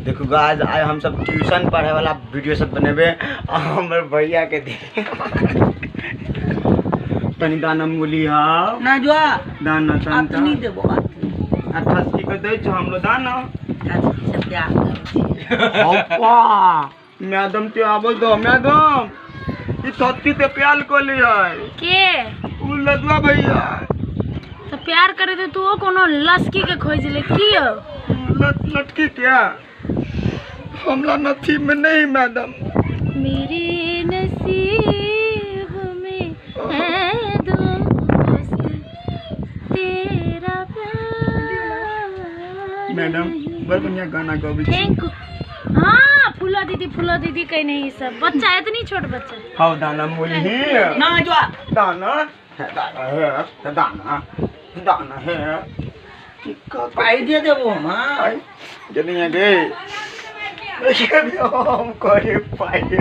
देखो गाइस आज हम सब ट्यूशन पढ़े वाला वीडियो सब बनेबे हमर भैया के दे तनी दाना मूली हां ना जो दाना अपनी देबो अच्छा की कर दे छ हमरो दाना अच्छा प्यार कर अप्पा मैडम ते आबो दो मैडम ई थत्ती ते प्याल कोली है के उ लदवा भैया तो प्यार करे तो तू कोनो लसकी के खोज ले की हो लटकी क्या हमला नसीब में नहीं मैडम मेरे नसीब में है दोस्त तेरा प्यार। मैडम बड़ा बढ़िया गाना गाबी छी। Thank you. हाँ फूला दीदी कहीं नहीं सब बच्चा है इतनी छोट बच्चा हाउ दाना मूली ना जो दाना है दाना है पाई दे देबो हां जल्दी आ गए हम करे पाई दे